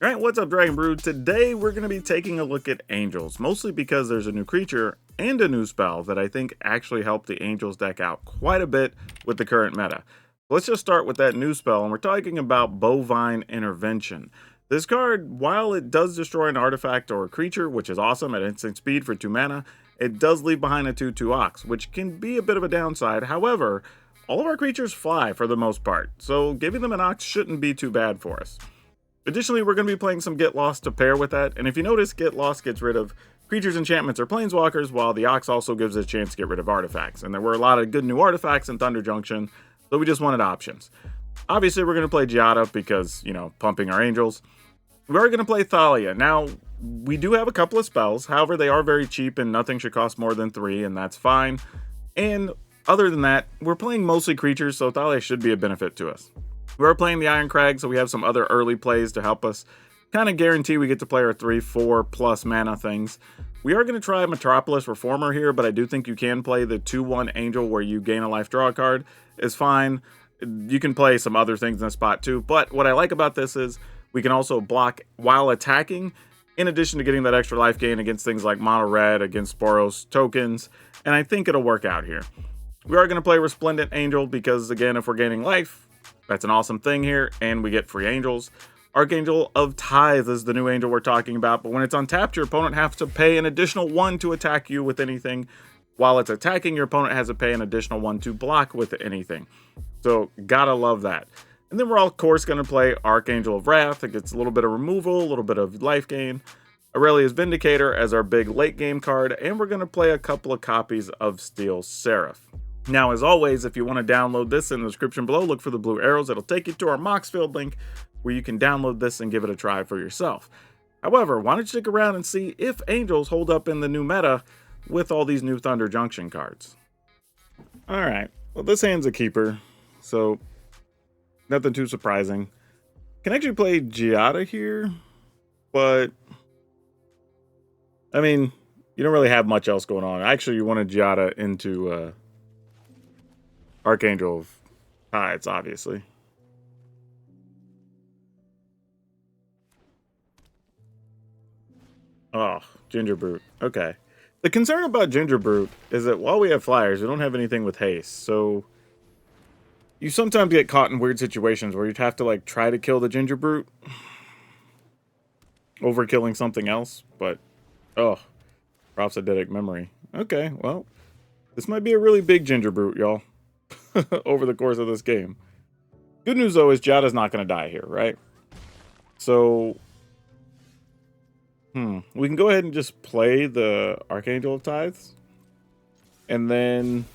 Alright, what's up, Dragon Brood? Today we're going to be taking a look at Angels, mostly because there's a new creature and a new spell that I think actually help the Angels deck out quite a bit with the current meta. Let's just start with that new spell, and we're talking about Bovine Intervention. This card, while it does destroy an artifact or a creature, which is awesome at instant speed for 2 mana, it does leave behind a 2/2 Ox, which can be a bit of a downside. However, all of our creatures fly for the most part, so giving them an Ox shouldn't be too bad for us. Additionally, we're going to be playing some Get Lost to pair with that, and if you notice, Get Lost gets rid of creatures, enchantments, or planeswalkers, while the Ox also gives us a chance to get rid of artifacts. And there were a lot of good new artifacts in Thunder Junction, so we just wanted options. Obviously, we're going to play Giada because, pumping our Angels. We are going to play Thalia. Now, we do have a couple of spells, however, they are very cheap and nothing should cost more than 3, and that's fine. And other than that, we're playing mostly creatures, so Thalia should be a benefit to us. We are playing the Iron Crag, so we have some other early plays to help us kind of guarantee we get to play our 3/4 plus mana things. We are going to try Metropolis Reformer here, but I do think you can play the 2/1 Angel where you gain a life, draw a card. Is fine. You can play some other things in the spot too, but what I like about this is we can also block while attacking, in addition to getting that extra life gain against things like Mono Red, against Boros tokens, and I think it'll work out here. We are going to play Resplendent Angel because, again, if we're gaining life, that's an awesome thing here, and we get free Angels. Archangel of Tithe is the new Angel we're talking about, but when it's untapped, your opponent has to pay an additional 1 to attack you with anything. While it's attacking, your opponent has to pay an additional 1 to block with anything. So, gotta love that. And then we're all, of course, going to play Archangel of Wrath. It gets a little bit of removal, a little bit of life gain. Aurelia's Vindicator as our big late game card, and we're going to play a couple of copies of Steel Seraph. Now, as always, if you want to download this in the description below, look for the blue arrows. It'll take you to our Moxfield link where you can download this and give it a try for yourself. However, why don't you stick around and see if Angels hold up in the new meta with all these new Thunder Junction cards. Alright, well, this hand's a keeper, so nothing too surprising. Can actually play Giada here, but I mean, you don't really have much else going on. Actually, you wanted Giada into Archangel of Tides, obviously. Oh, Ginger Brute. Okay. The concern about Ginger Brute is that while we have flyers, we don't have anything with haste. So you sometimes get caught in weird situations where you'd have to like try to kill the Ginger Brute over killing something else. But oh, prosthetic memory. Okay, well, this might be a really big Ginger Brute, y'all. Over the course of this game. Good news though is Giada's not going to die here, right? So we can go ahead and just play the Archangel of Tithes, and then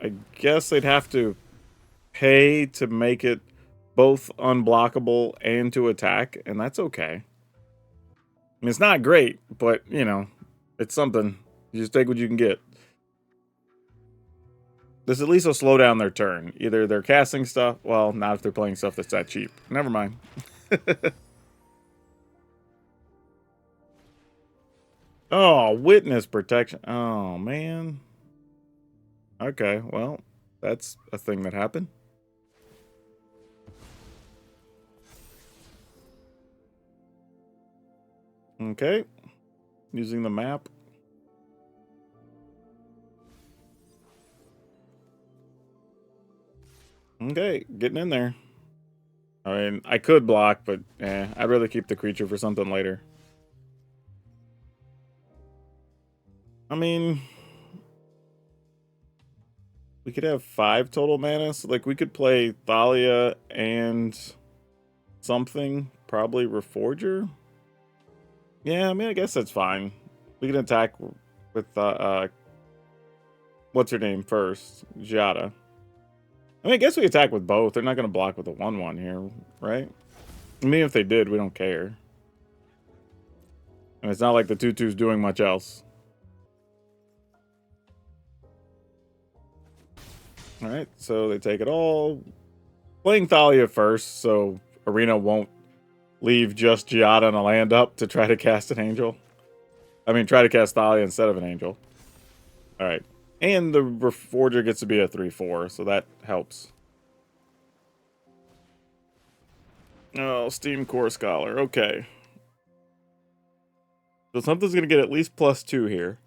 I guess they'd have to pay to make it both unblockable and to attack, and that's okay. I mean, it's not great, but it's something. You just take what you can get. This at least will slow down their turn. Either they're casting stuff. Well, not if they're playing stuff that's that cheap. Never mind. Oh, witness protection. Oh, man. Okay, well, that's a thing that happened. Okay. Using the map. Okay, getting in there. I mean, I could block, but I'd rather keep the creature for something later. I mean, we could have 5 total mana, so like we could play Thalia and something, probably Reforger. Yeah, I mean, I guess that's fine. We can attack with what's her name first, Giada. I mean, I guess we attack with both. They're not going to block with a 1/1 here, right? I mean, if they did, we don't care. And it's not like the 2/2's doing much else. Alright, so they take it all. Playing Thalia first, so Arena won't leave just Giada and a land up to try to cast an Angel. I mean, try to cast Thalia instead of an Angel. Alright. And the Reforger gets to be a 3/4, so that helps. Oh, Steam Core Scholar. Okay. So something's going to get at least +2 here.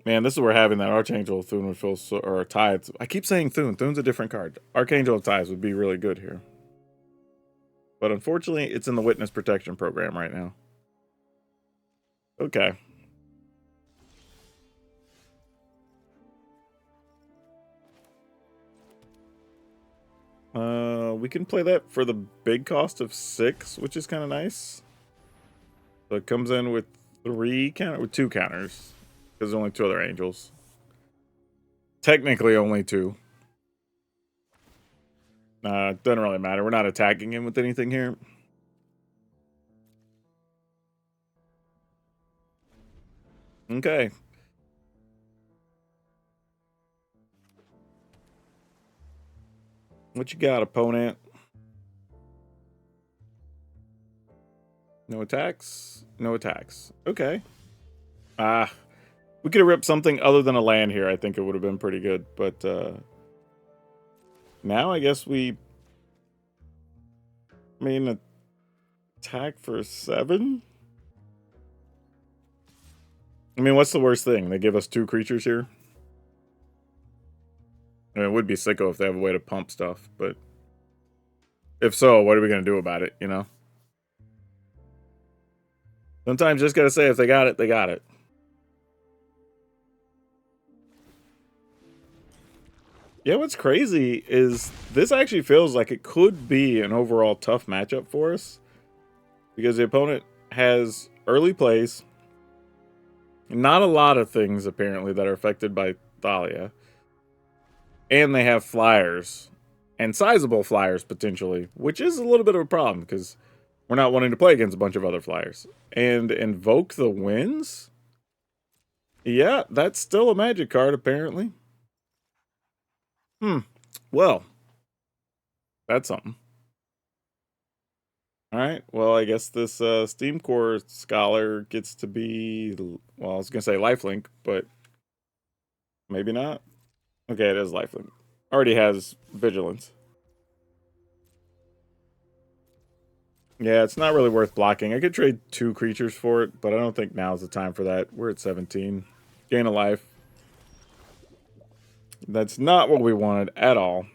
Man, this is where having that Archangel of Thune would feel so... Or Tides. I keep saying Thune. Thune's a different card. Archangel of Tides would be really good here. But unfortunately, it's in the Witness Protection program right now. Okay. We can play that for the big cost of 6, which is kind of nice. So it comes in with 2 counters. Because there's only 2 other angels. Technically only 2. It doesn't really matter. We're not attacking him with anything here. Okay. What you got, opponent? No attacks? No attacks. Okay. We could have ripped something other than a land here. I think it would have been pretty good. But now I guess we... I mean, attack for 7? I mean, what's the worst thing? They give us 2 creatures here? I mean, it would be sicko if they have a way to pump stuff, but... If so, what are we going to do about it, you know? Sometimes you just got to say if they got it, they got it. Yeah, what's crazy is this actually feels like it could be an overall tough matchup for us. Because the opponent has early plays. Not a lot of things, apparently, that are affected by Thalia. And they have flyers. And sizable flyers, potentially. Which is a little bit of a problem, because we're not wanting to play against a bunch of other flyers. And Invoke the Winds? Yeah, that's still a magic card, apparently. Well, that's something. Alright, well, I guess this Steam Core Scholar gets to be... Well, I was going to say lifelink, but... Maybe not. Okay, it is lifelink. Already has Vigilance. Yeah, it's not really worth blocking. I could trade 2 creatures for it, but I don't think now's the time for that. We're at 17. Gain a life. That's not what we wanted at all.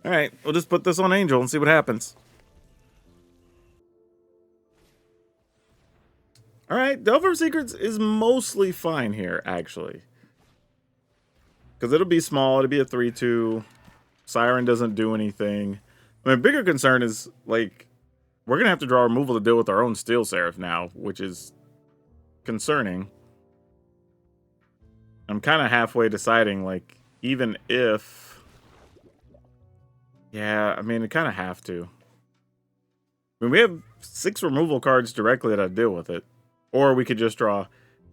Alright, we'll just put this on Angel and see what happens. Alright, Delver of Secrets is mostly fine here, actually. Because it'll be small, it'll be a 3-2. Siren doesn't do anything. I mean, bigger concern is, like, we're going to have to draw removal to deal with our own Steel Seraph now, which is concerning. I'm kind of halfway deciding, like, even if... Yeah, I mean, I kind of have to. I mean, we have 6 removal cards directly that deal with it. Or we could just draw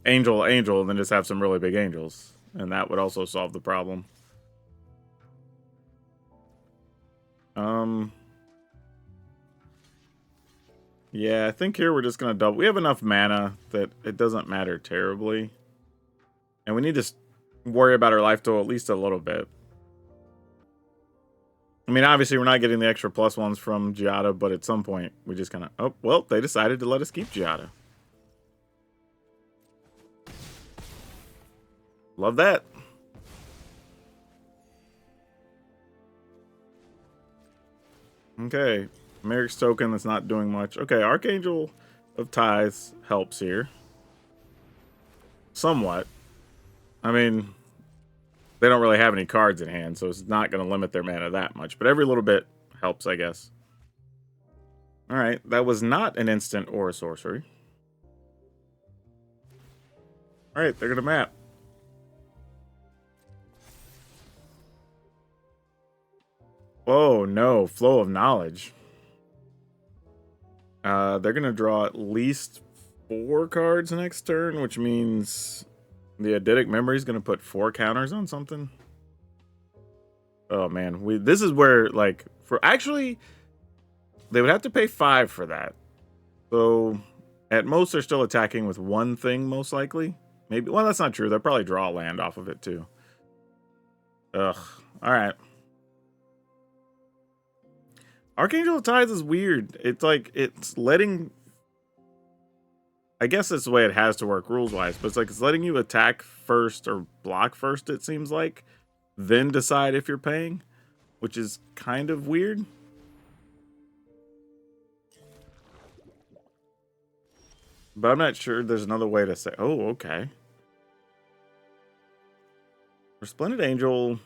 Angel, Angel, and then just have some really big angels. And that would also solve the problem. Yeah, I think here we're just going to double. We have enough mana that it doesn't matter terribly. And we need to worry about our life total at least a little bit. I mean, obviously, we're not getting the extra +1s from Giada, but at some point, we just kind of... Oh, well, they decided to let us keep Giada. Love that. Okay. Merrick's token that's not doing much. Okay, Archangel of Tithes helps here. Somewhat. I mean, they don't really have any cards in hand, so it's not going to limit their mana that much. But every little bit helps, I guess. Alright, that was not an instant or a sorcery. Alright, they're going to map. Oh, no. Flow of Knowledge. They're going to draw at least 4 cards next turn, which means the Eidetic Memory is going to put 4 counters on something. Oh, man. This is where, like, for actually, they would have to pay 5 for that. So, at most, they're still attacking with 1 thing, most likely. Maybe. Well, that's not true. They'll probably draw land off of it, too. Ugh. All right. Archangel of Tides is weird. It's like, it's letting... I guess that's the way it has to work rules-wise, but it's like it's letting you attack first or block first, it seems like, then decide if you're paying, which is kind of weird. But I'm not sure there's another way to say... Oh, okay. Resplendent Angel...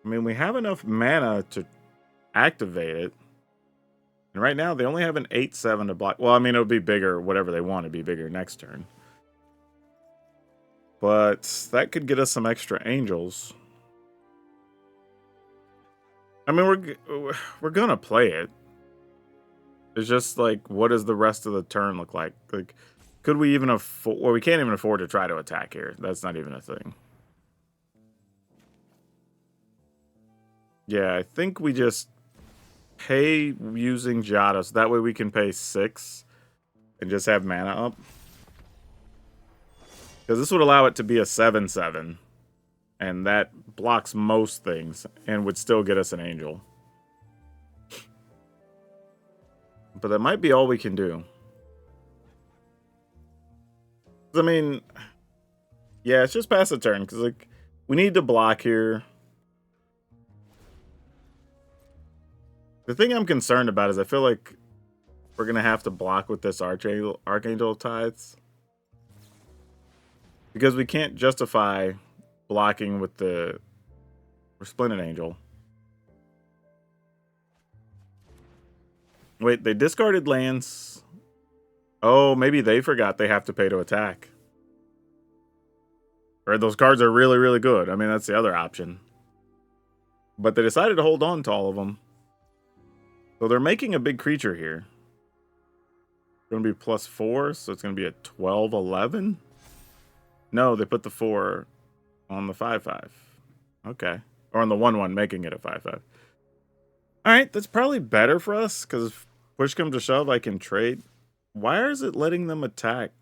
I mean, we have enough mana to activate it. And right now, they only have an 8/7 to block. Well, I mean, it'll be bigger, whatever they want to be bigger next turn. But that could get us some extra angels. I mean, we're gonna play it. It's just like, what does the rest of the turn look like? Like, could we even afford... Well, we can't even afford to try to attack here. That's not even a thing. Yeah, I think we just pay using Jada, so that way we can pay 6 and just have mana up. Because this would allow it to be a 7/7, and that blocks most things and would still get us an angel. But that might be all we can do. I mean, yeah, it's just pass the turn, because like, we need to block here. The thing I'm concerned about is I feel like we're going to have to block with this Archangel of Tides. Because we can't justify blocking with the Resplendent Angel. Wait, they discarded lands. Oh, maybe they forgot they have to pay to attack. Or those cards are really, really good. I mean, that's the other option. But they decided to hold on to all of them. So they're making a big creature here. It's going to be +4, so it's going to be a 12/11. No, they put the 4 on the 5/5. Okay. Or on the 1/1, making it a 5/5. Alright, that's probably better for us, because if push comes to shove, I can trade. Why is it letting them attack?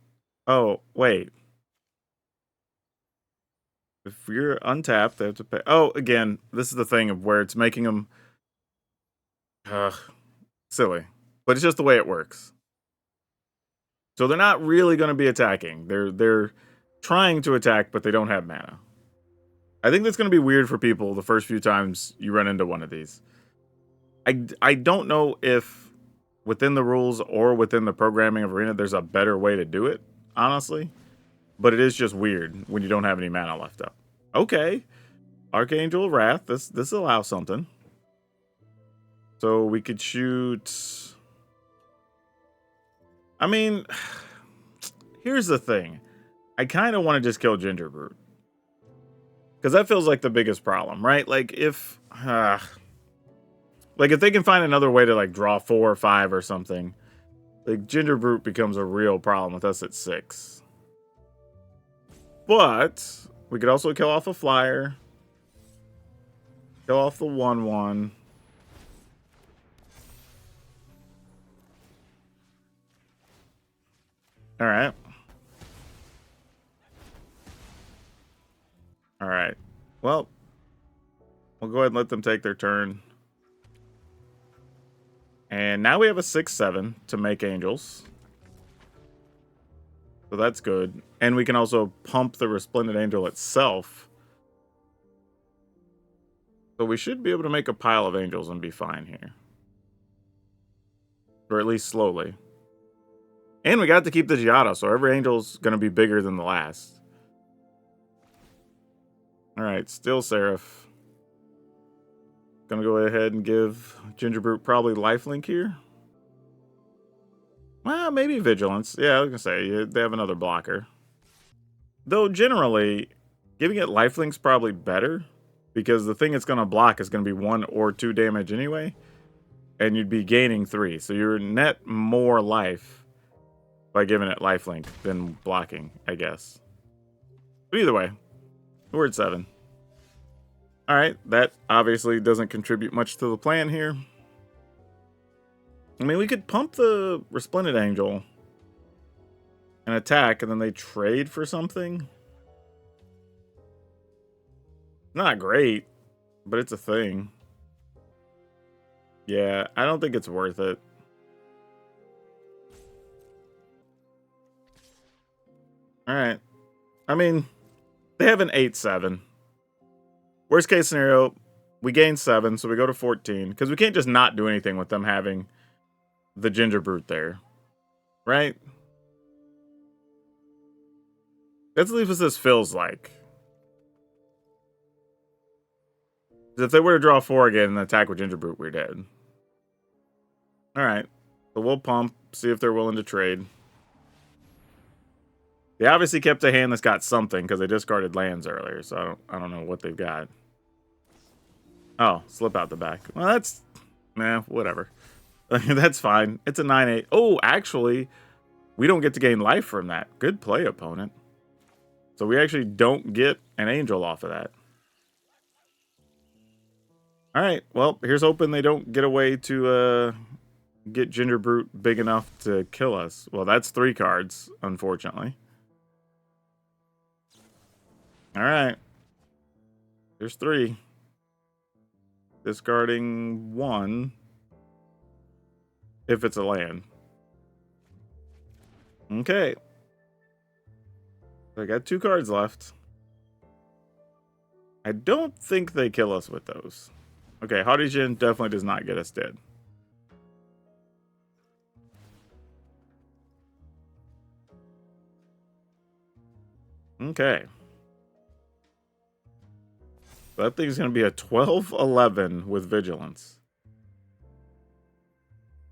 Oh, wait. If you're untapped, they have to pay. Oh, again, this is the thing of where it's making them... silly. But it's just the way it works. So they're not really going to be attacking. They're trying to attack, but they don't have mana. I think that's going to be weird for people the first few times you run into one of these. I don't know if within the rules or within the programming of Arena there's a better way to do it, honestly. But it is just weird when you don't have any mana left up. Okay. Archangel of Wrath. This allows something. So we could shoot... I mean, here's the thing. I kind of want to just kill Gingerbrute. Because that feels like the biggest problem, right? Like, if... like, if they can find another way to, like, draw 4 or 5 or something, like, Gingerbrute becomes a real problem with us at 6. But we could also kill off a flyer. Kill off the 1/1. Alright. Alright. Well, we'll go ahead and let them take their turn. And now we have a 6/7 to make angels. So that's good. And we can also pump the Resplendent Angel itself. So we should be able to make a pile of angels and be fine here. Or at least slowly. And we got to keep the Giada, so every angel's going to be bigger than the last. Alright, still Seraph. Gonna go ahead and give Gingerbrute probably lifelink here. Well, maybe Vigilance. Yeah, I was gonna say, they have another blocker. Though, generally, giving it lifelink's probably better, because the thing it's gonna block is gonna be 1 or 2 damage anyway, and you'd be gaining 3, so you're net more life by giving it lifelink than blocking, I guess. But either way, we're at 7. Alright, that obviously doesn't contribute much to the plan here. I mean, we could pump the Resplendent Angel and attack, and then they trade for something. Not great, but it's a thing. Yeah, I don't think it's worth it. Alright. I mean, they have an 8-7. Worst case scenario, we gain 7, so we go to 14. Because we can't just not do anything with them having the Ginger Brute there. Right? That's at least what this feels like. If they were to draw 4 again and attack with Ginger Brute, we're dead. Alright. So we'll pump, see if they're willing to trade. They obviously kept a hand that's got something because they discarded lands earlier, so I don't know what they've got. Oh, slip out the back. Well, that's... Nah, whatever. That's fine. It's a 9-8. Oh, actually, we don't get to gain life from that. Good play, opponent. So we actually don't get an angel off of that. Alright, well, here's hoping they don't get away to get Ginger Brute big enough to kill us. Well, that's 3 cards, unfortunately. Alright. There's 3. Discarding 1. If it's a land. Okay. I got 2 cards left. I don't think they kill us with those. Okay, Haughty Djinn definitely does not get us dead. Okay. That thing's going to be a 12-11 with Vigilance.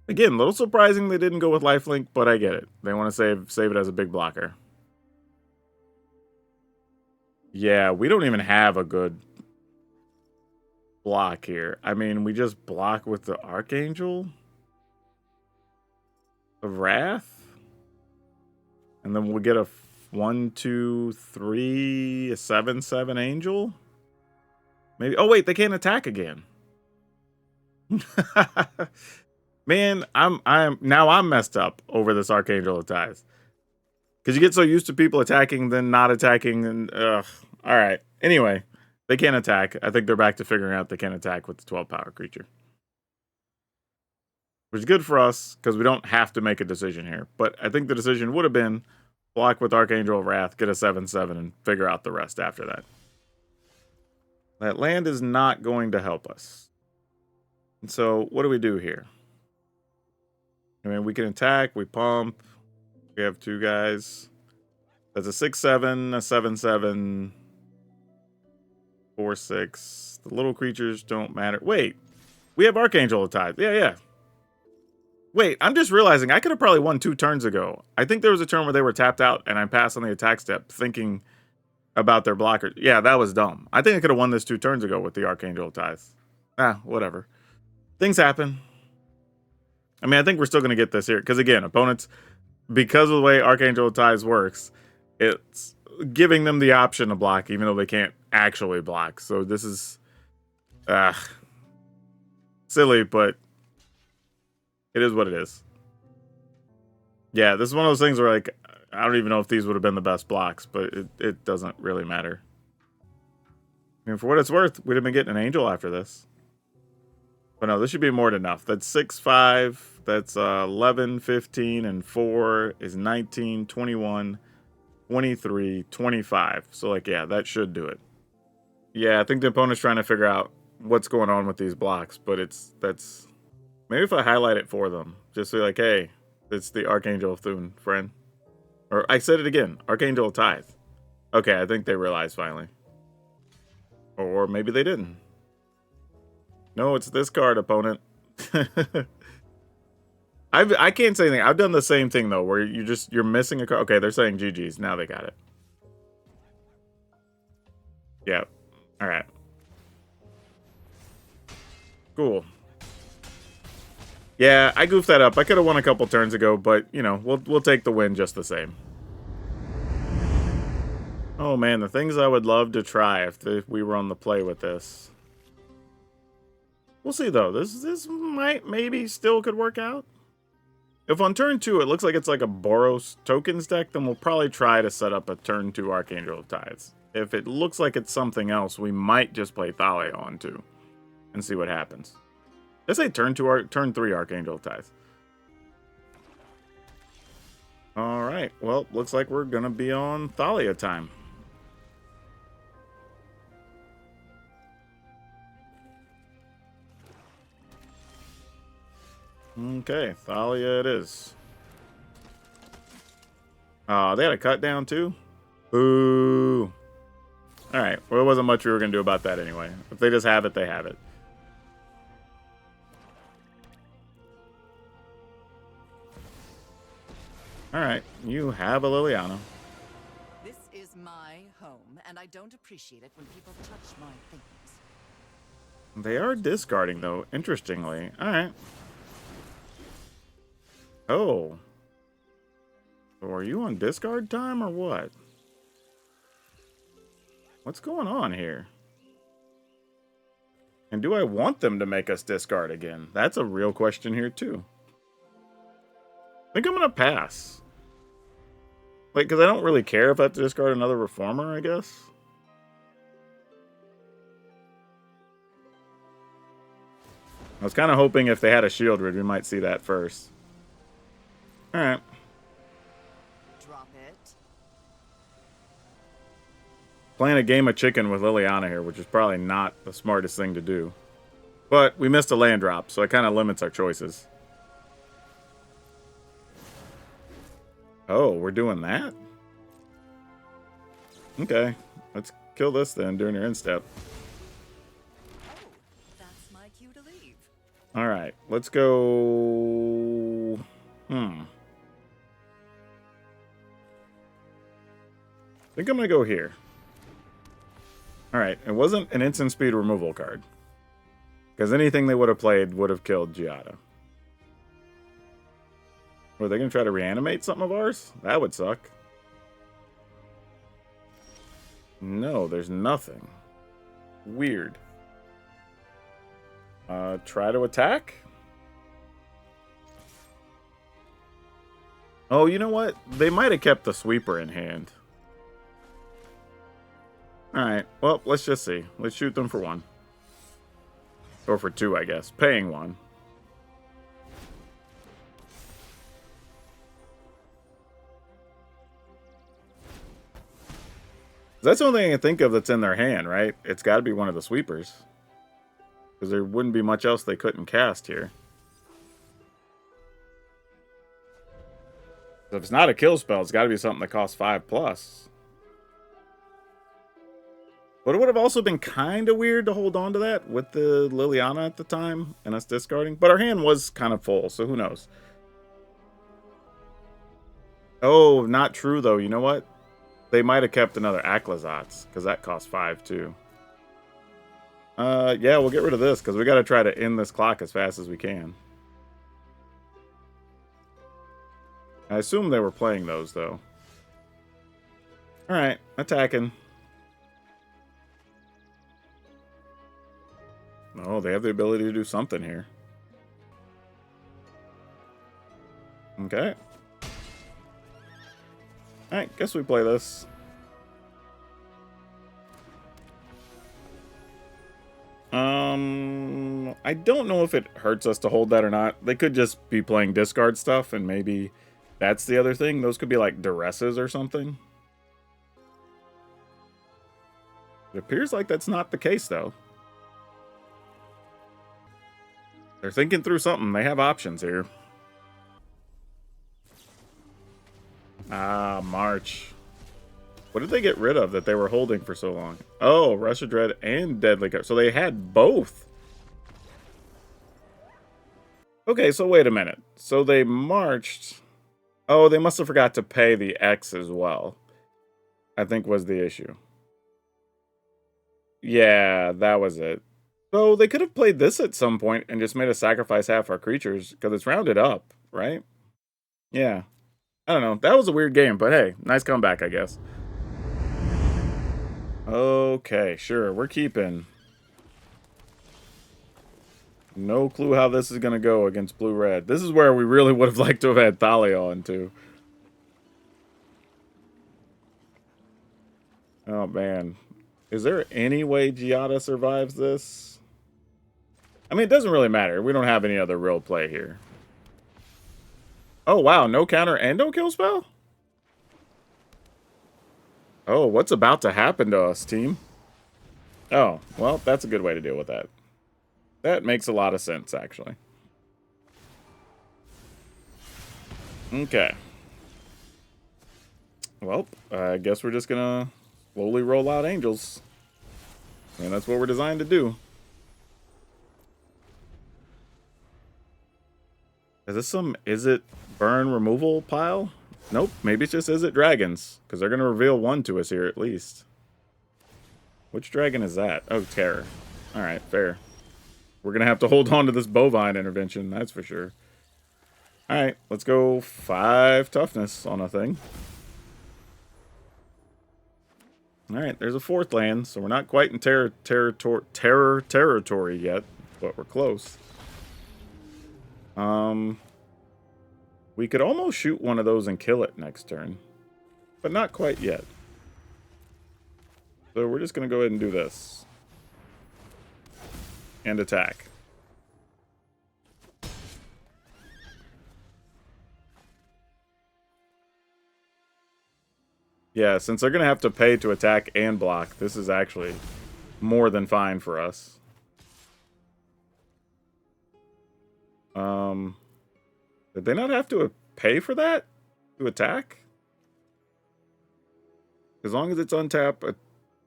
Again, a little surprising they didn't go with Lifelink, but I get it. They want to save it as a big blocker. Yeah, we don't even have a good block here. I mean, we just block with the Archangel of Wrath. And then we'll get a 1, 2, 3, a 7/7 Angel. Maybe. Oh wait, they can't attack again. Man, I'm messed up over this Archangel of Ties. Because you get so used to people attacking, then not attacking, and all right. Anyway, they can't attack. I think they're back to figuring out they can't attack with the 12 power creature, which is good for us because we don't have to make a decision here. But I think the decision would have been block with Archangel of Wrath, get a 7/7, and figure out the rest after that. That land is not going to help us. And so, what do we do here? I mean, we can attack, we pump. We have 2 guys. That's a 6/7, a 7/7, 4/6. The little creatures don't matter. Wait, we have Archangel of Tithe. Yeah. Wait, I'm just realizing I could have probably won 2 turns ago. I think there was a turn where they were tapped out and I passed on the attack step thinking about their blockers. Yeah, that was dumb. I think I could have won this 2 turns ago with the Archangel of Tithe. Whatever. Things happen. I mean, I think we're still going to get this here. Because again, opponents, because of the way Archangel of Tithe works, it's giving them the option to block, even though they can't actually block. So this is silly, but it is what it is. Yeah, this is one of those things where, like, I don't even know if these would have been the best blocks, but it doesn't really matter. I mean, for what it's worth, we'd have been getting an angel after this. But no, this should be more than enough. That's 6/5. That's 11, 15, and 4 is 19, 21, 23, 25. So, like, yeah, that should do it. Yeah, I think the opponent's trying to figure out what's going on with these blocks, but that's... Maybe if I highlight it for them, just say, like, hey, it's the Archangel of Thune, friend. Or I said it again, Archangel of Tithe. Okay, I think they realized finally. Or maybe they didn't. No, it's this card, opponent. I can't say anything. I've done the same thing though, where you're missing a card. Okay, they're saying GG's. Now they got it. Yeah. All right. Cool. Yeah, I goofed that up. I could have won a couple turns ago, but you know, we'll take the win just the same. Oh man, the things I would love to try if we were on the play with this. We'll see though. This might maybe still could work out. If on turn 2 it looks like it's like a Boros tokens deck, then we'll probably try to set up a turn 2 Archangel of Tithes. If it looks like it's something else, we might just play Thalia on too. and see what happens. Let's say turn 3 Archangel Tithe. Alright, well, looks like we're gonna be on Thalia time. Okay, Thalia it is. They had a cut down too? Boo. Alright, well, it wasn't much we were going to do about that anyway. If they just have it, they have it. Alright, you have a Liliana. This is my home, and I don't appreciate it when people touch my things. They are discarding, though, interestingly. Alright. Oh. So are you on discard time or what? What's going on here? And do I want them to make us discard again? That's a real question here, too. I think I'm going to pass. Like, because I don't really care if I have to discard another Reformer, I guess. I was kind of hoping if they had a Shield Rid, we might see that first. Alright. Drop it. Playing a game of chicken with Liliana here, which is probably not the smartest thing to do. But we missed a land drop, so it kind of limits our choices. Oh, we're doing that? Okay. Let's kill this then during your end step. Oh, that's my cue to leave. Alright, let's go... I think I'm going to go here. Alright, it wasn't an instant speed removal card. Because anything they would have played would have killed Giada. Were they going to try to reanimate something of ours? That would suck. No, there's nothing. Weird. Try to attack? Oh, you know what? They might have kept the sweeper in hand. Alright, well, let's just see. Let's shoot them for 1. Or for 2, I guess. Paying 1. That's the only thing I can think of that's in their hand, right? It's got to be one of the sweepers. Because there wouldn't be much else they couldn't cast here. So if it's not a kill spell, it's got to be something that costs 5+. But it would have also been kind of weird to hold on to that with the Liliana at the time and us discarding. But our hand was kind of full, so who knows? Oh, not true, though. You know what? They might have kept another Aclazotz, because that costs 5, too. Yeah, we'll get rid of this, because we got to try to end this clock as fast as we can. I assume they were playing those, though. Alright, attacking. Oh, they have the ability to do something here. Okay. Alright, guess we play this. I don't know if it hurts us to hold that or not. They could just be playing discard stuff, and maybe that's the other thing. Those could be like duresses or something. It appears like that's not the case, though. They're thinking through something. They have options here. Ah, March. What did they get rid of that they were holding for so long? Oh, Rush of Dread and Deadly Cup. So they had both. Okay, so wait a minute. So they marched. Oh, they must have forgot to pay the X as well. I think was the issue. Yeah, that was it. So they could have played this at some point and just made us sacrifice half our creatures because it's rounded up, right? Yeah. I don't know. That was a weird game, but hey, nice comeback, I guess. Okay, sure. We're keeping. No clue how this is going to go against blue-red. This is where we really would have liked to have had Thalia on, too. Oh, man. Is there any way Giada survives this? I mean, it doesn't really matter. We don't have any other real play here. Oh, wow. No counter and no kill spell? Oh, what's about to happen to us, team? Oh, well, that's a good way to deal with that. That makes a lot of sense, actually. Okay. Well, I guess we're just gonna slowly roll out angels. And that's what we're designed to do. Is this some Izzet burn removal pile? Nope, maybe it's just Izzet Dragons, because they're going to reveal one to us here at least. Which dragon is that? Oh, Terror. Alright, fair. We're going to have to hold on to this bovine intervention, that's for sure. Alright, let's go 5 toughness on a thing. Alright, there's a 4th land, so we're not quite in terror territory yet, but we're close. We could almost shoot one of those and kill it next turn, but not quite yet. So we're just going to go ahead and do this. And attack. Yeah, since they're going to have to pay to attack and block, this is actually more than fine for us. Did they not have to pay for that? To attack? As long as it's untapped,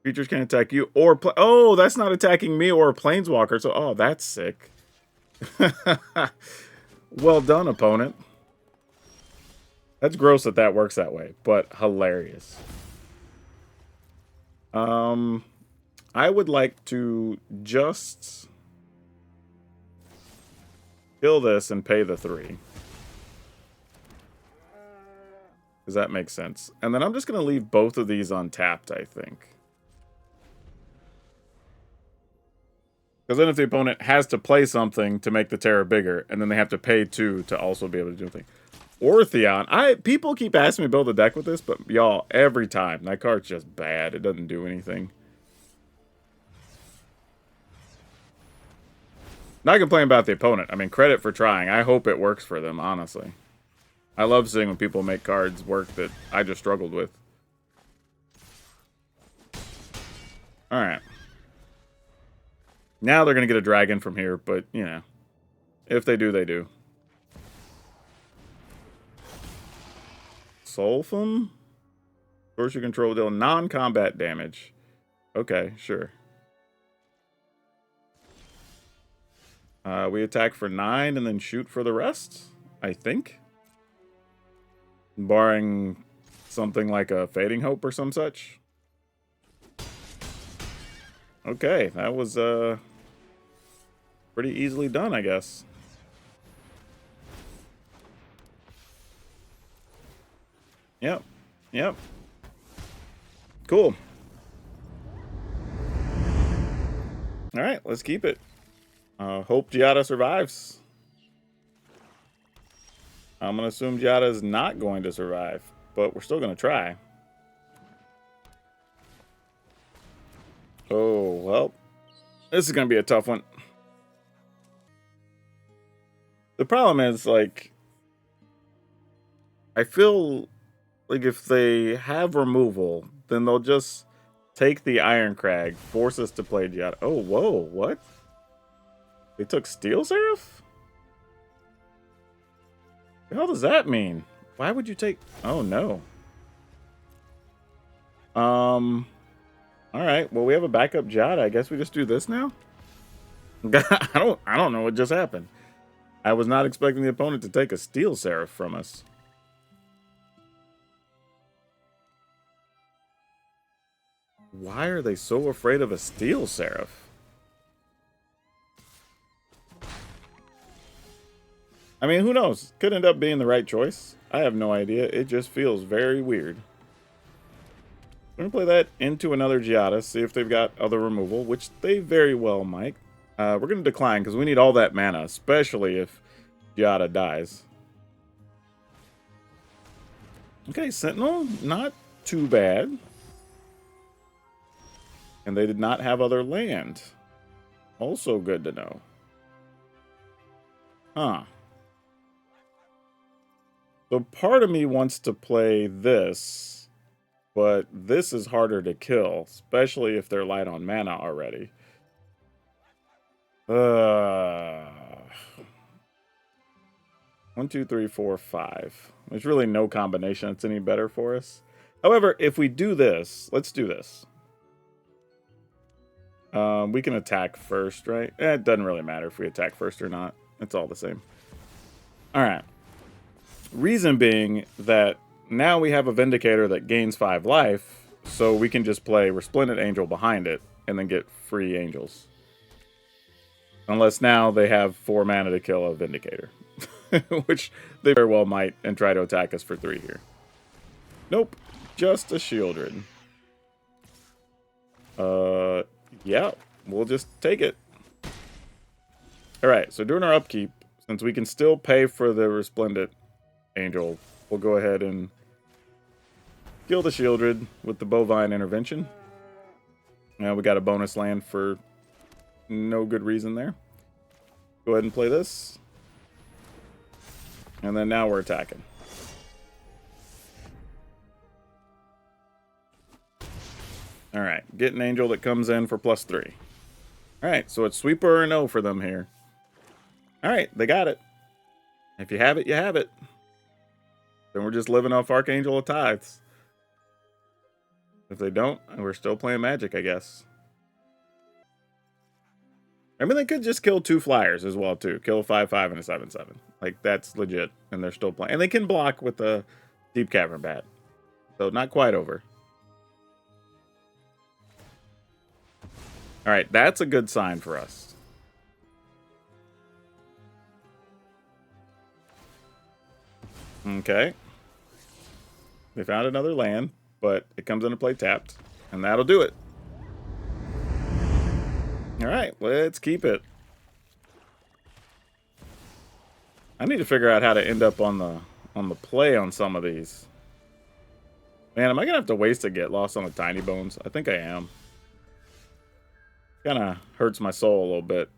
creatures can attack you or oh, that's not attacking me or a planeswalker, so oh, that's sick. Well done, opponent. That's gross that that works that way, but hilarious. I would like to just kill this and pay the 3. Because that makes sense. And then I'm just going to leave both of these untapped, I think. Because then if the opponent has to play something to make the terror bigger, and then they have to pay 2 to also be able to do a thing. Ortheon. People keep asking me to build a deck with this, but y'all, every time, that card's just bad. It doesn't do anything. Not complaining about the opponent. I mean, credit for trying. I hope it works for them, honestly. I love seeing when people make cards work that I just struggled with. Alright. Now they're going to get a dragon from here, but, you know. If they do, they do. Sulfum? Force you control deal non-combat damage. Okay, sure. We attack for 9 and then shoot for the rest, I think. Barring something like a Fading Hope or some such. Okay, that was pretty easily done, I guess. Yep, yep. Cool. Alright, let's keep it. Hope Giada survives. I'm going to assume Giada is not going to survive, but we're still going to try. Oh, well. This is going to be a tough one. The problem is, like, I feel like if they have removal, then they'll just take the Iron Crag, force us to play Giada. Oh, whoa, what? They took Steel Seraph? What the hell does that mean? Why would you take... Oh, no. Alright, well, we have a backup Giada. I guess we just do this now? I don't know what just happened. I was not expecting the opponent to take a Steel Seraph from us. Why are they so afraid of a Steel Seraph? I mean, who knows? Could end up being the right choice. I have no idea. It just feels very weird. We're going to play that into another Giada, see if they've got other removal, which they very well might. We're going to decline because we need all that mana, especially if Giada dies. Okay, Sentinel, not too bad. And they did not have other land. Also good to know. Huh. So part of me wants to play this, but this is harder to kill, especially if they're light on mana already. 1, 2, 3, 4, 5. There's really no combination that's any better for us. However, if we do this, let's do this. We can attack first, right? It doesn't really matter if we attack first or not. It's all the same. All right. Reason being that now we have a Vindicator that gains 5 life, so we can just play Resplendent Angel behind it and then get free angels. Unless now they have 4 mana to kill a Vindicator. Which they very well might, and try to attack us for 3 here. Nope. Just a Shieldred. Yeah. We'll just take it. Alright, so during our upkeep, since we can still pay for the Resplendent Angel, we'll go ahead and kill the Shieldred with the Bovine Intervention. Now we got a bonus land for no good reason there. Go ahead and play this. And then now we're attacking. Alright, get an angel that comes in for +3. Alright, so it's sweeper or no for them here. Alright, they got it. If you have it, you have it. Then we're just living off Archangel of Tithes. If they don't, we're still playing Magic, I guess. I mean, they could just kill 2 flyers as well, too. Kill a 5/5 and a 7/7. Like, that's legit. And they're still playing. And they can block with the Deep Cavern Bat. So, not quite over. Alright, that's a good sign for us. Okay. They found another land, but it comes into play tapped. And that'll do it. Alright, let's keep it. I need to figure out how to end up on the play on some of these. Man, am I gonna have to waste to get lost on the Tiny Bones? I think I am. Kinda hurts my soul a little bit.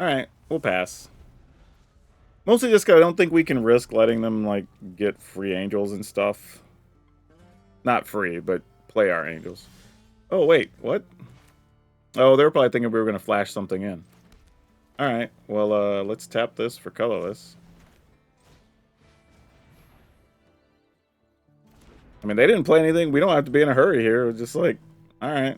Alright, we'll pass. Mostly just because I don't think we can risk letting them, like, get free angels and stuff. Not free, but play our angels. Oh, wait, what? Oh, they were probably thinking we were going to flash something in. Alright, well, let's tap this for colorless. I mean, they didn't play anything. We don't have to be in a hurry here. It's just like, alright.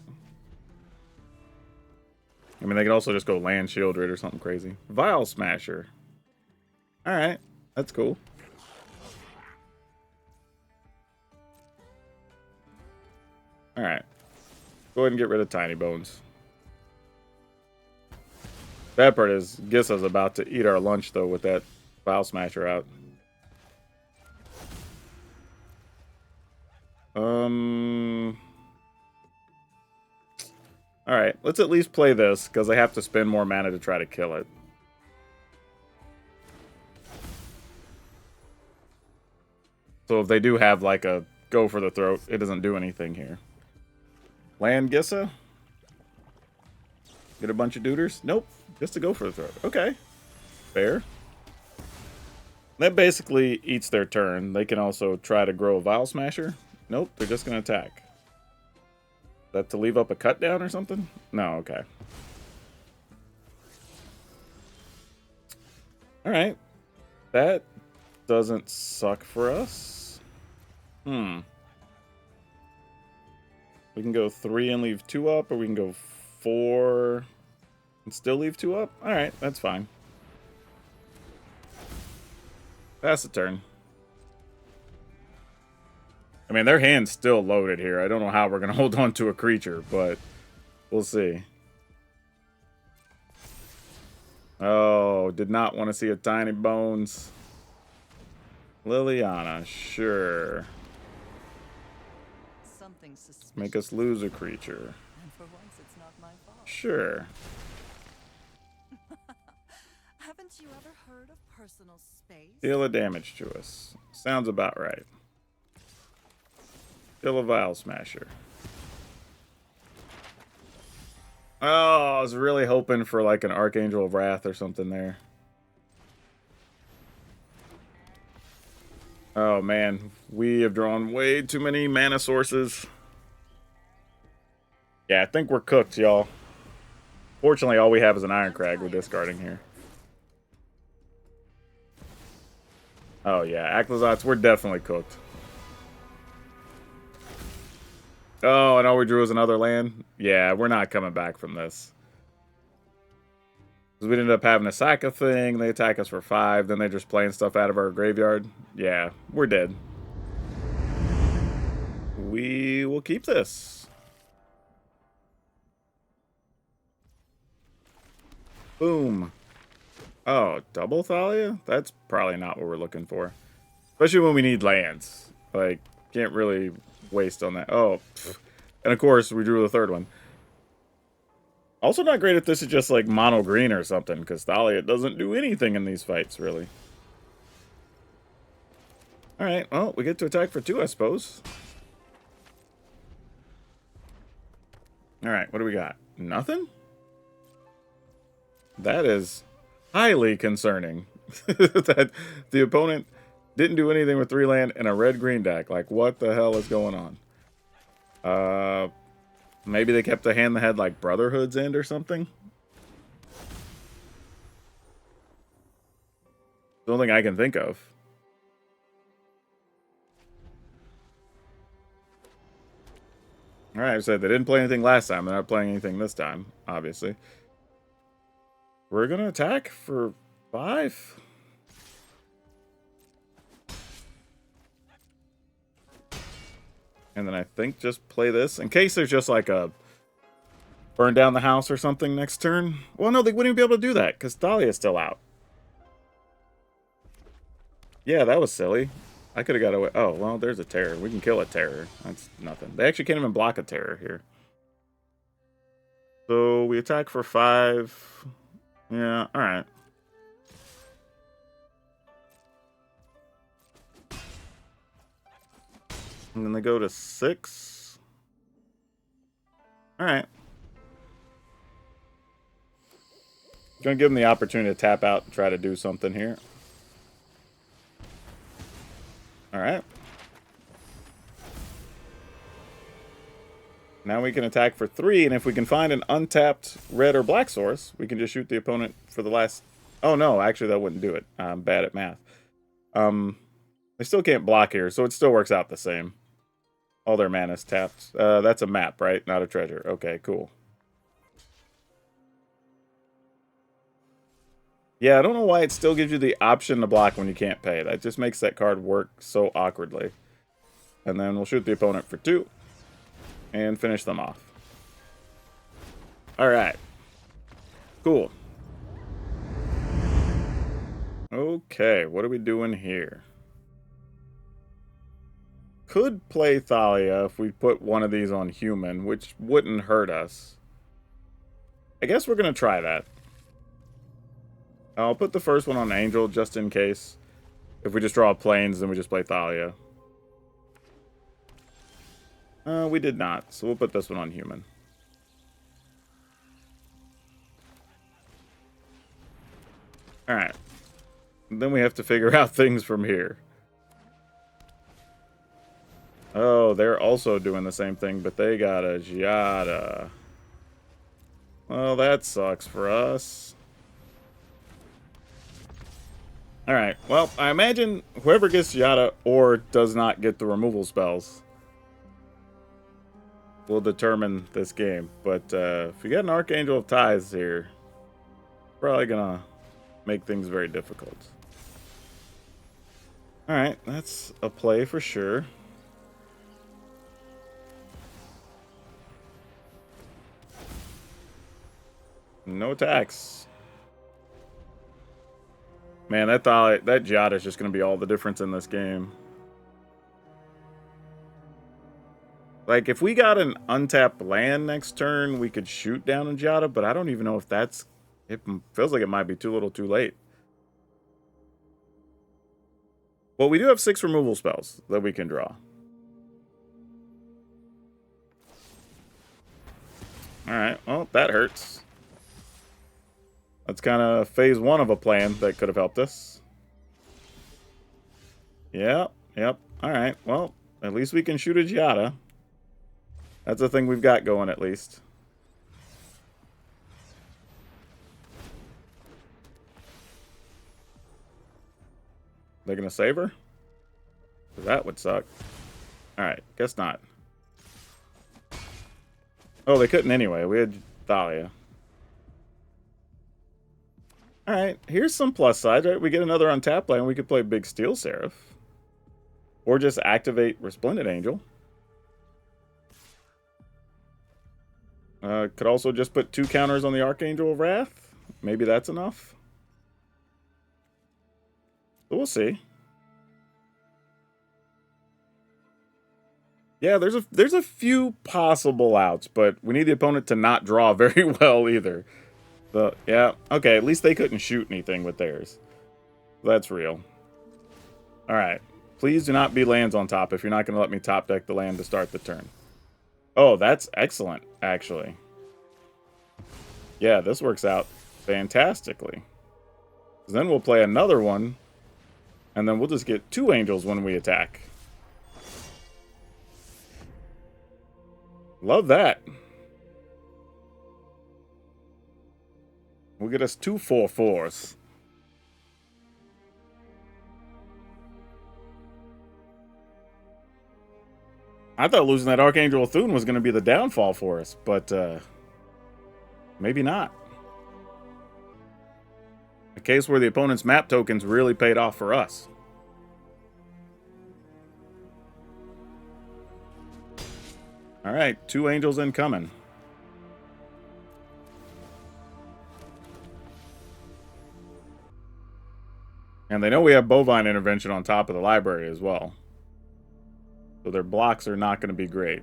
I mean, they could also just go land Shieldred or something crazy. Vial Smasher. Alright, that's cool. Alright. Go ahead and get rid of Tiny Bones. Bad part is, Gissa's about to eat our lunch, though, with that Vial Smasher out. Alright, let's at least play this, because I have to spend more mana to try to kill it. So if they do have, like, a go for the throat, it doesn't do anything here. Land Gissa? Get a bunch of duders? Nope. Just to go for the throat. Okay. Fair. That basically eats their turn. They can also try to grow a Vial Smasher. Nope, they're just going to attack. Is that to leave up a cut down or something? No, okay. Alright. That doesn't suck for us. We can go 3 and leave 2 up, or we can go 4 and still leave 2 up? Alright, that's fine. Pass the turn. I mean, their hand's still loaded here. I don't know how we're going to hold on to a creature, but we'll see. Oh, did not want to see a Tiny Bones. Liliana, sure. Make us lose a creature. And for once, it's not my fault. Sure. Haven't you ever heard of personal space? Deal a damage to us. Sounds about right. Kill a Vial Smasher. Oh, I was really hoping for like an Archangel of Wrath or something there. Oh man, we have drawn way too many mana sources. Yeah, I think we're cooked, y'all. Fortunately, all we have is an Iron Crag with discarding here. Oh yeah, Aclazotz, we're definitely cooked. Oh, and all we drew is another land? Yeah, we're not coming back from this. Because we ended up having to sack a thing, they attack us for 5, then they're just playing stuff out of our graveyard. Yeah, we're dead. We will keep this. Boom. Oh, double Thalia? That's probably not what we're looking for. Especially when we need lands. Like, can't really waste on that. Oh, pfft. And of course, we drew the third one. Also not great if this is just like mono green or something, because Thalia doesn't do anything in these fights, really. Alright, well, we get to attack for 2, I suppose. Alright, what do we got? Nothing? That is highly concerning. That the opponent didn't do anything with 3 land in a red-green deck. Like, what the hell is going on? Maybe they kept a hand that had, like, Brotherhood's End or something? The only thing I can think of. Alright, I said they didn't play anything last time. They're not playing anything this time, obviously. We're going to attack for 5. And then I think just play this. In case there's just like a burn down the house or something next turn. Well, no, they wouldn't even be able to do that because Thalia's still out. Yeah, that was silly. I could have got away. Oh, well, there's a terror. We can kill a terror. That's nothing. They actually can't even block a terror here. So we attack for 5. Yeah, alright. And then they go to 6. Alright. Gonna give them the opportunity to tap out and try to do something here. Alright. Now we can attack for 3, and if we can find an untapped red or black source, we can just shoot the opponent for the last... Oh, no, actually that wouldn't do it. I'm bad at math. They still can't block here, so it still works out the same. All their mana's tapped. That's a map, right? Not a treasure. Okay, cool. Yeah, I don't know why it still gives you the option to block when you can't pay. That just makes that card work so awkwardly. And then we'll shoot the opponent for 2. And finish them off. Alright. Cool. Okay, what are we doing here? Could play Thalia if we put one of these on human, which wouldn't hurt us. I guess we're going to try that. I'll put the first one on Angel just in case. If we just draw planes, then we just play Thalia. We did not, so we'll put this one on human. Alright. Then we have to figure out things from here. Oh, they're also doing the same thing, but they got a Giada. Well, that sucks for us. Alright, well, I imagine whoever gets Giada or does not get the removal spells will determine this game. But if you get an Archangel of Tithes here, probably gonna make things very difficult. Alright, that's a play for sure. No attacks. Man, that Giada is just going to be all the difference in this game. Like, if we got an untapped land next turn, we could shoot down a Giada, but I don't even know if that's... It feels like it might be too little too late. Well, we do have 6 removal spells that we can draw. Alright, well, that hurts. That's kind of phase 1 of a plan that could have helped us. Yep. Alright, well, at least we can shoot a Giada. That's a thing we've got going, at least. They're gonna save her? That would suck. Alright, guess not. Oh, they couldn't anyway. We had Thalia. Alright, here's some plus side, right? We get another untap land. We could play Big Steel Seraph. Or just activate Resplendent Angel. Could also just put 2 counters on the Archangel of Wrath. Maybe that's enough. But we'll see. Yeah, there's a few possible outs, but we need the opponent to not draw very well either. Yeah, okay, at least they couldn't shoot anything with theirs. That's real. Alright. Please do not be lands on top if you're not going to let me top deck the land to start the turn. Oh, that's excellent, actually. Yeah, this works out fantastically. Then we'll play another one, and then we'll just get 2 angels when we attack. Love that. We'll get us 2 4/4s. I thought losing that Archangel of Thune was going to be the downfall for us, but maybe not. A case where the opponent's map tokens really paid off for us. Alright, 2 angels incoming. And they know we have Bovine Intervention on top of the library as well. So their blocks are not going to be great.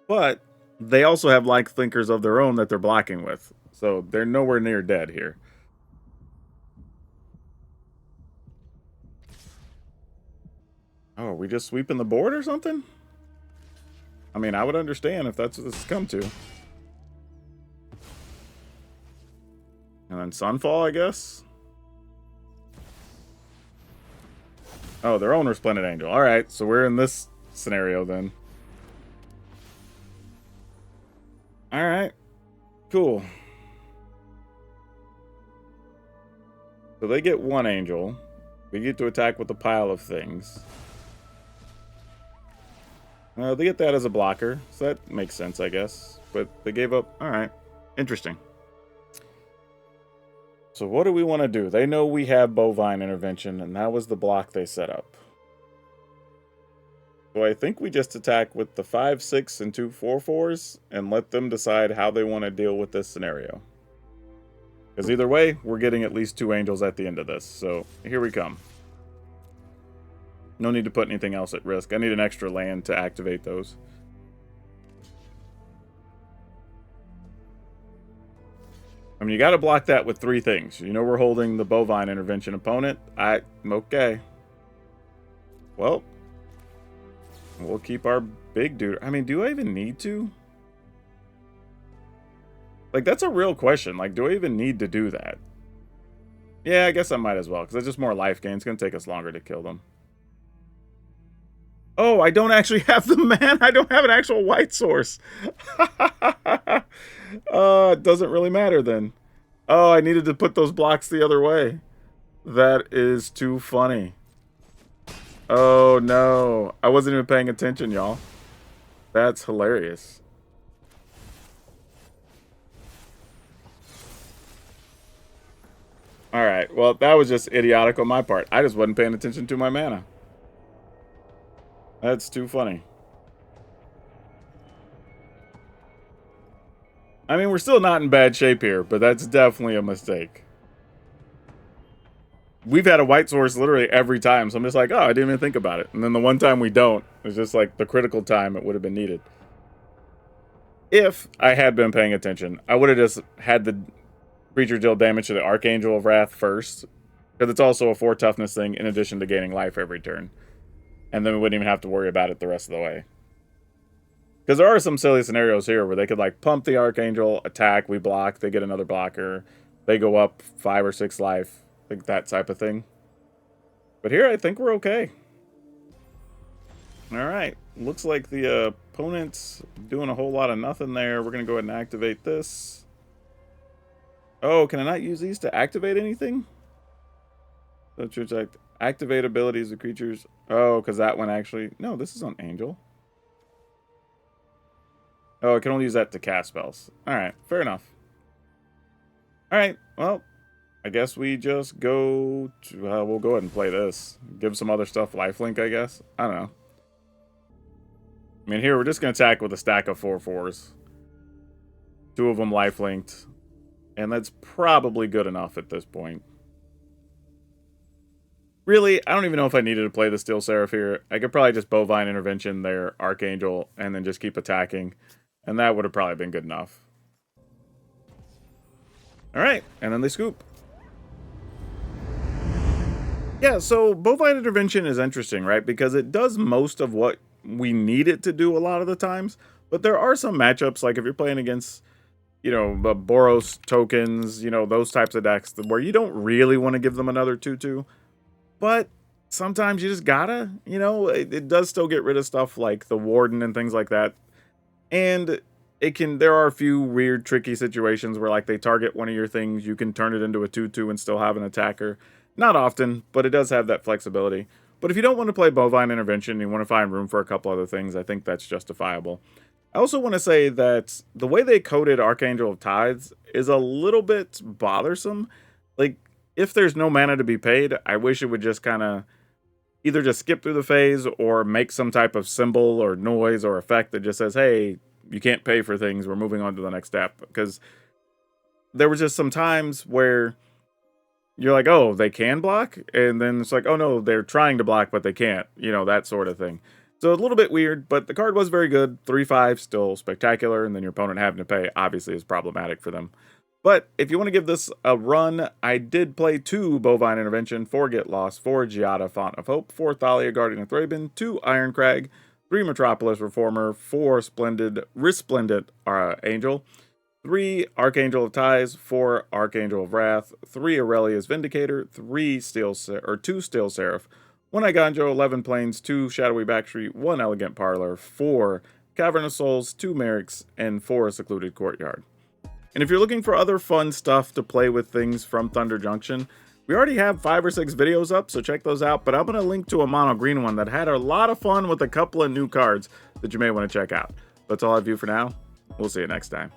But they also have like thinkers of their own that they're blocking with. So they're nowhere near dead here. Oh, are we just sweeping the board or something? I mean, I would understand if that's what this has come to. And then Sunfall, I guess? Oh, their own Resplendent Angel. Alright, so we're in this scenario then. Alright. Cool. So they get 1 angel. We get to attack with a pile of things. They get that as a blocker, so that makes sense, I guess. But they gave up... Alright. Interesting. So what do we want to do? They know we have Bovine Intervention, and that was the block they set up. So I think we just attack with the 5/6 and 2 4/4s, and let them decide how they want to deal with this scenario. Because either way, we're getting at least 2 angels at the end of this. So here we come. No need to put anything else at risk. I need an extra land to activate those. I mean, you got to block that with 3 things. You know we're holding the Bovine Intervention opponent. Okay. Well, we'll keep our big dude. I mean, do I even need to? Like, that's a real question. Like, do I even need to do that? Yeah, I guess I might as well, because it's just more life gain. It's going to take us longer to kill them. Oh, I don't actually have the mana. I don't have an actual white source. It doesn't really matter then. Oh, I needed to put those blocks the other way. That is too funny. Oh, no. I wasn't even paying attention, y'all. That's hilarious. Alright, well, that was just idiotic on my part. I just wasn't paying attention to my mana. That's too funny. I mean, we're still not in bad shape here, but that's definitely a mistake. We've had a white source literally every time, so I'm just like, oh, I didn't even think about it. And then the one time we don't, it's just like the critical time it would have been needed. If I had been paying attention, I would have just had the creature deal damage to the Archangel of Wrath first, because it's also a 4 toughness thing in addition to gaining life every turn. And then we wouldn't even have to worry about it the rest of the way. Because there are some silly scenarios here where they could like pump the Archangel, attack, we block, they get another blocker, they go up 5 or 6 life, like that type of thing. But here I think we're okay. Alright, looks like the opponent's doing a whole lot of nothing there. We're going to go ahead and activate this. Oh, can I not use these to activate anything? So to activate abilities of creatures. Oh, because that one actually... No, this is on Angel. Oh, I can only use that to cast spells. Alright, fair enough. Alright, well, I guess we just go to... we'll go ahead and play this. Give some other stuff lifelink, I guess. I don't know. I mean, here, we're just going to attack with a stack of 4/4s. 2 of them life-linked. And that's probably good enough at this point. Really, I don't even know if I needed to play the Steel Seraph here. I could probably just Bovine Intervention their Archangel and then just keep attacking. And that would have probably been good enough. Alright, and then they scoop. Yeah, so Bovine Intervention is interesting, right? Because it does most of what we need it to do a lot of the times. But there are some matchups, like if you're playing against, you know, the Boros tokens, you know, those types of decks, where you don't really want to give them another 2/2. But sometimes you just gotta, you know, it does still get rid of stuff like the Warden and things like that. And there are a few weird, tricky situations where, like, they target one of your things, you can turn it into a 2/2 and still have an attacker. Not often, but it does have that flexibility. But if you don't want to play Bovine Intervention, you want to find room for a couple other things, I think that's justifiable. I also want to say that the way they coded Archangel of Tithes is a little bit bothersome. Like, if there's no mana to be paid, I wish it would just kind of either just skip through the phase or make some type of symbol or noise or effect that just says, hey, you can't pay for things, we're moving on to the next step. Because there was just some times where you're like, oh, they can block? And then it's like, oh no, they're trying to block, but they can't. You know, that sort of thing. So a little bit weird, but the card was very good. 3/5, still spectacular, and then your opponent having to pay obviously is problematic for them. But if you want to give this a run, I did play 2 Bovine Intervention, 4 Get Lost, 4 Giada Font of Hope, 4 Thalia Guardian of Thraben, 2 Iron Crag, 3 Metropolis Reformer, 4 Resplendent Angel, 3 Archangel of Ties, 4 Archangel of Wrath, 3 Aurelia's Vindicator, 2 Steel Seraph, 1 Iganjo, 11 Plains, 2 Shadowy Backstreet, 1 Elegant Parlor, 4 Cavern of Souls, 2 Merrics, and 4 Secluded Courtyard. And if you're looking for other fun stuff to play with things from Thunder Junction, we already have 5 or 6 videos up, so check those out. But I'm going to link to a mono green one that had a lot of fun with a couple of new cards that you may want to check out. That's all I have for you for now. We'll see you next time.